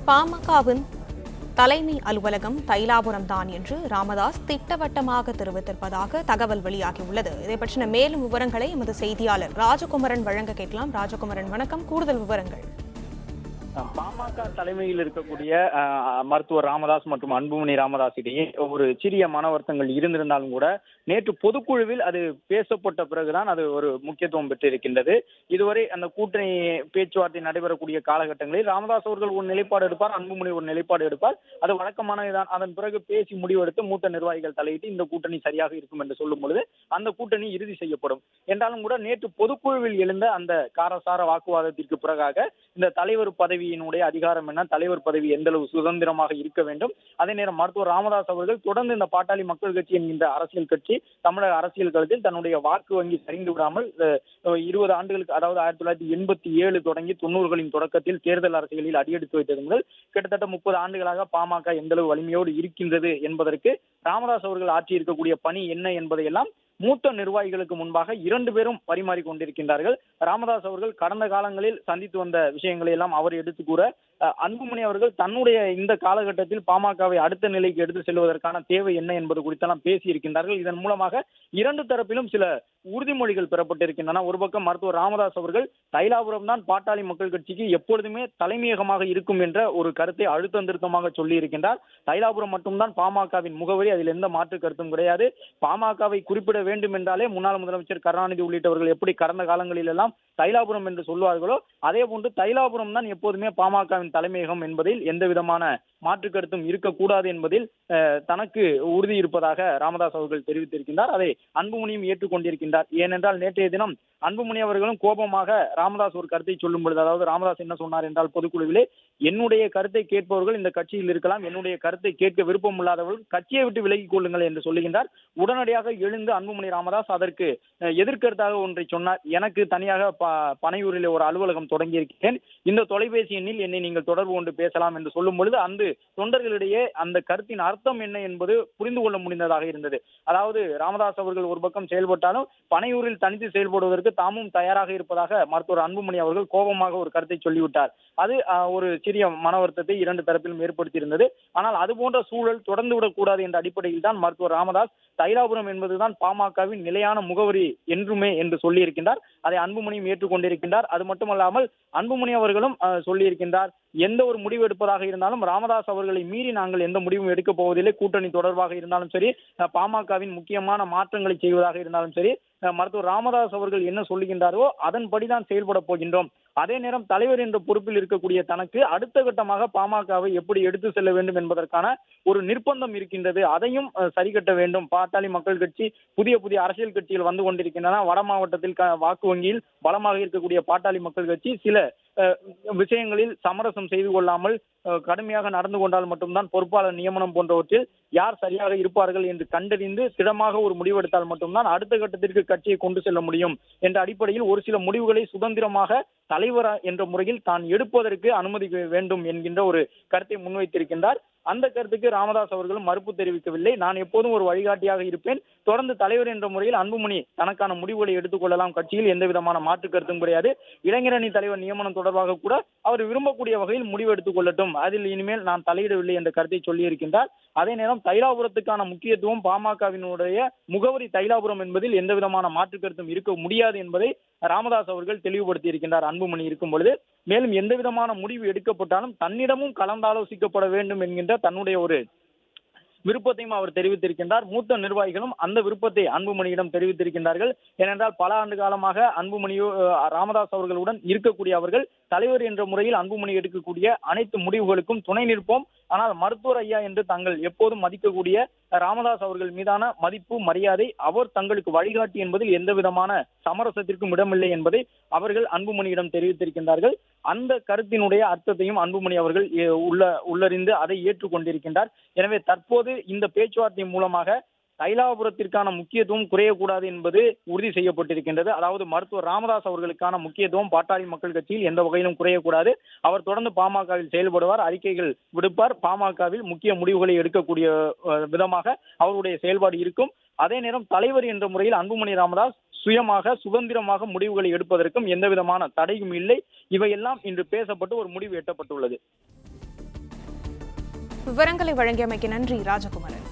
பாமகவின் தலைமை அலுவலகம் தைலாபுரம் தான் என்று ராமதாஸ் திட்டவட்டமாக தெரிவித்திருப்பதாக தகவல் வெளியாகியுள்ளது. இதை பற்றின மேலும் விவரங்களை எமது செய்தியாளர் ராஜகுமரன் வழங்க கேட்கலாம். ராஜகுமரன், வணக்கம். கூடுதல் விவரங்கள். பாமக தலைமையில் இருக்கக்கூடிய மருத்துவர் ராமதாஸ் மற்றும் அன்புமணி ராமதாஸ் இடையே ஒரு சிறிய மன வருத்தங்கள் இருந்திருந்தாலும் கூட நேற்று பொதுக்குழுவில் அது பேசப்பட்ட பிறகுதான் அது ஒரு முக்கியத்துவம் பெற்றிருக்கின்றது. இதுவரை அந்த கூட்டணி பேச்சுவார்த்தை நடைபெறக்கூடிய காலகட்டங்களில் ராமதாஸ் அவர்கள் ஒரு நிலைப்பாடு எடுப்பார், அன்புமணி ஒரு நிலைப்பாடு எடுப்பார். அது வழக்கமானதுதான். அதன் பிறகு பேசி முடிவெடுத்து மூத்த நிர்வாகிகள் தலையிட்டு இந்த கூட்டணி சரியாக இருக்கும் என்று சொல்லும் பொழுது அந்த கூட்டணி இறுதி செய்யப்படும். என்றாலும் கூட நேற்று பொதுக்குழுவில் எழுந்த அந்த காரசார வாக்குவாதத்திற்கு பிறகாக இந்த தலைவர் பதவியினுடைய அதிகாரம் என்ன, தலைவர் பதவி எந்த அளவு சுதந்திரமாக இருக்க வேண்டும், அதே நேரம் மருத்துவர் ராமதாஸ் அவர்கள் தொடர்ந்து இந்த பாட்டாளி மக்கள் கட்சி என்கின்ற அரசியல் கட்சி தமிழக அரசியல் களத்தில் தன்னுடைய வாக்கு வங்கி சரிந்து விடாமல் 20 ஆண்டுகளுக்கு, அதாவது 1987 தொடங்கி 90களின் தொடக்கத்தில் தேர்தல் அரசியலில் அடியெடுத்து வைத்தது முதல் கிட்டத்தட்ட 30 ஆண்டுகளாக பாமக எந்த அளவு வலிமையோடு இருக்கின்றது என்பதற்கு ராமதாஸ் அவர்கள் ஆற்றி இருக்கக்கூடிய பணி என்ன என்பதையெல்லாம் மூத்த நிர்வாகிகளுக்கு முன்பாக 2 பேரும் பரிமாறிக் கொண்டிருக்கின்றார்கள். ராமதாஸ் அவர்கள் கடந்த காலங்களில் சந்தித்து வந்த விஷயங்களை எல்லாம் அவர் எடுத்து கூற, அன்புமணி அவர்கள் தன்னுடைய இந்த காலகட்டத்தில் பாமகவை அடுத்த நிலைக்கு எடுத்து செல்வதற்கான தேவை என்ன என்பது குறித்தெல்லாம் பேசி இருக்கின்றார்கள். இதன் மூலமாக 2 தரப்பிலும் சில உறுதிமொழிகள் பெறப்பட்டிருக்கின்றன. ஒரு பக்கம் மருத்துவர் ராமதாஸ் அவர்கள் தைலாபுரம் தான் பாட்டாளி மக்கள் கட்சிக்கு எப்பொழுதுமே தலைமையகமாக இருக்கும் என்ற ஒரு கருத்தை அழுத்தம் திருத்தமாக சொல்லி இருக்கின்றார். தைலாபுரம் மட்டும்தான் பாமகவின் முகவரி, அதில் எந்த மாற்று கருத்தும் கிடையாது. பாமகவை குறிப்பிட வேண்டும் என்றாலே முன்னாள் முதலமைச்சர் கருணாநிதி உள்ளிட்டவர்கள் எப்படி கடந்த காலங்களில் எல்லாம் தைலாபுரம் என்று சொல்வார்களோ அதே போன்று தைலாபுரம் தான் எப்போதுமே பாமகவின் தலைமையகம் என்பதில் எந்த விதமான மாற்று கருத்தும் இருக்கக்கூடாது என்பதில் தனக்கு உறுதி இருப்பதாக ராமதாஸ் அவர்கள் தெரிவித்திருக்கின்றார். அதை அன்புமணியும் ஏற்றுக்கொண்டிருக்கின்றார். ஏனென்றால் நேற்றைய தினம் அன்புமணி அவர்களும் கோபமாக ராமதாஸ் ஒரு கருத்தை சொல்லும் பொழுது, அதாவது ராமதாஸ் என்ன சொன்னார் என்றால் பொதுக்குழுவிலே, என்னுடைய கருத்தை கேட்பவர்கள் இந்த கட்சியில் இருக்கலாம், என்னுடைய கருத்தை கேட்க விருப்பம் இல்லாதவர்கள் கட்சியை விட்டு விலகிக் கொள்ளுங்கள் என்று சொல்லுகின்றார். உடனடியாக எழுந்து அன்புமணி ராமதாஸ் அதற்கு எதிர்கருத்தாக ஒன்றை சொன்னார். எனக்கு தனியாக பனையூரில் ஒரு அலுவலகம் தொடங்கி இருக்கிறேன், இந்த தொலைபேசி எண்ணில் என்னை நீங்கள் தொடர்பு கொண்டு பேசலாம் என்று சொல்லும் பொழுது அந்த தொண்டர்களிடையே அந்த கருத்தின் அர்த்தம் என்ன என்பது புரிந்து கொள்ள முடிந்ததாக இருந்தது. அதாவது ராமதாஸ் அவர்கள் ஒரு பக்கம் செயல்பட்டாலும் பனையூரில் தனித்து செயல்படுவதற்கு தாமும் தயாராக இருப்பதாக மருத்துவர் அன்புமணி அவர்கள் கோபமாக ஒரு கருத்தை சொல்லிவிட்டார். அது ஒரு சிறிய மன வருத்தத்தை 2 தரப்பிலும் ஏற்படுத்தியிருந்தது. ஆனால் அது போன்ற சூழல் தொடர்ந்து விடக்கூடாது என்ற அடிப்படையில் தான் மருத்துவர் ராமதாஸ் தைலாபுரம் என்பதுதான் பாமகவின் நிலையான முகவரி என்றுமே என்று சொல்லியிருக்கின்றார். அதை அன்புமணியும் ஏற்றுக்கொண்டிருக்கின்றார். அது மட்டுமல்லாமல் அன்புமணி அவர்களும் சொல்லியிருக்கின்றார், எந்த ஒரு முடிவு எடுப்பதாக இருந்தாலும் ராமதாஸ் அவர்களை மீறி நாங்கள் எந்த முடிவும் எடுக்கப் போவதில்லை. கூட்டணி தொடர்பாக இருந்தாலும் சரி, பாமகவின் முக்கியமான மாற்றங்களை செய்வதாக இருந்தாலும் சரி, மருத்துவர் ராமதாஸ் அவர்கள் என்ன சொல்லுகின்றாரோ அதன்படிதான் செயல்பட போகின்றோம். அதே நேரம் தலைவர் என்ற பொறுப்பில் இருக்கக்கூடிய தனக்கு அடுத்த கட்டமாக பாமகவை எப்படி எடுத்து செல்ல வேண்டும் என்பதற்கான ஒரு நிர்பந்தம் இருக்கின்றது. அதையும் சரி கட்ட வேண்டும். பாட்டாளி மக்கள் கட்சி புதிய புதிய அரசியல் கட்சிகள் வந்து கொண்டிருக்கின்றன. வட மாவட்டத்தில் வாக்கு வங்கியில் பலமாக இருக்கக்கூடிய பாட்டாளி மக்கள் கட்சி சில விஷயங்களில் சமரசம் செய்து கொள்ளாமல் கடுமையாக நடந்து கொண்டால் மட்டும்தான் பொறுப்பாளர் நியமனம் போன்றவற்றில் யார் சரியாக இருப்பார்கள் என்று கண்டறிந்து திடமாக ஒரு முடிவெடுத்தால் மட்டும்தான் அடுத்த கட்டத்திற்கு கட்சியை கொண்டு செல்ல முடியும் என்ற அடிப்படையில் ஒரு சில முடிவுகளை சுதந்திரமாக தலைவர் என்ற முறையில் தான் எடுப்பதற்கு அனுமதி வேண்டும் என்கின்ற ஒரு கருத்தை முன்வைத்திருக்கின்றார். அந்த கருத்துக்கு ராமதாஸ் அவர்களும் மறுப்பு தெரிவிக்கவில்லை. நான் எப்போதும் ஒரு வழிகாட்டியாக இருப்பேன், தொடர்ந்து தலைவர் என்ற முறையில் அன்புமணி தனக்கான முடிவுகளை எடுத்துக் கொள்ளலாம், கட்சியில் எந்த விதமான மாற்று கருத்தும் கிடையாது. இளைஞரணி தலைவர் நியமனம் தொடர்பாக கூட அவர் விரும்பக்கூடிய வகையில் முடிவு எடுத்துக் கொள்ளட்டும், அதில் இனிமேல் நான் தலையிடவில்லை என்ற கருத்தை சொல்லியிருக்கின்றார். அதே நேரம் தைலாபுரத்துக்கான முக்கியத்துவம் பாமகவினுடைய முகவரி தைலாபுரம் என்பதில் எந்த விதமான மாற்று கருத்தும் இருக்க முடியாது என்பதை ராமதாஸ் அவர்கள் தெளிவுபடுத்தி இருக்கின்றார் அன்புமணி இருக்கும் பொழுது. மேலும் எந்த விதமான முடிவு எடுக்கப்பட்டாலும் தன்னிடமும் கலந்தாலோசிக்கப்பட வேண்டும் என்கின்ற தன்னுடைய ஒரு விருப்பத்தையும் அவர் தெரிவித்திருக்கின்றார். மூத்த நிர்வாகிகளும் அந்த விருப்பத்தை அன்புமணியிடம் தெரிவித்திருக்கின்றார்கள். ஏனென்றால் பல ஆண்டு காலமாக அன்புமணியோ ராமதாஸ் அவர்களுடன் இருக்கக்கூடிய அவர்கள் தலைவர் என்ற முறையில் அன்புமணி எடுக்கக்கூடிய அனைத்து முடிவுகளுக்கும் துணை நிற்போம். ஆனால் மருத்துவர் ஐயா என்று தாங்கள் எப்போதும் மதிக்கக்கூடிய ராமதாஸ் அவர்கள் மீதான மதிப்பு மரியாதை, அவர் தங்களுக்கு வழிகாட்டி என்பதில் எந்த விதமான சமரசத்திற்கும் இடமில்லை என்பதை அவர்கள் அன்புமணியிடம் தெரிவித்திருக்கின்றார்கள். அந்த கருத்தினுடைய அர்த்தத்தையும் அன்புமணி அவர்கள் உள்ளறிந்து அதை ஏற்றுக்கொண்டிருக்கின்றார். எனவே தற்போது இந்த பேச்சுவார்த்தை மூலமாக தைலாபுரத்திற்கான முக்கியத்துவம் குறையக்கூடாது என்பது உறுதி செய்யப்பட்டிருக்கின்றது. அதாவது மருத்துவர் ராமதாஸ் அவர்களுக்கான முக்கியத்துவம் பாட்டாளி மக்கள் கட்சியில் எந்த வகையிலும் குறையக்கூடாது. அவர் தொடர்ந்து பாமகவில் செயல்படுவார், அறிக்கைகள் விடுப்பார், பாமகவில் முக்கிய முடிவுகளை எடுக்கக்கூடிய விதமாக அவருடைய செயல்பாடு இருக்கும். அதே நேரம் தலைவர் என்ற முறையில் அன்புமணி ராமதாஸ் சுயமாக சுதந்திரமாக முடிவுகளை எடுப்பதற்கும் எந்த விதமான தடையும் இல்லை. இவையெல்லாம் இன்று பேசப்பட்டு ஒரு முடிவு எட்டப்பட்டுள்ளது. விவரங்களை வழங்கியமைக்கு நன்றி ராஜகுமரன்.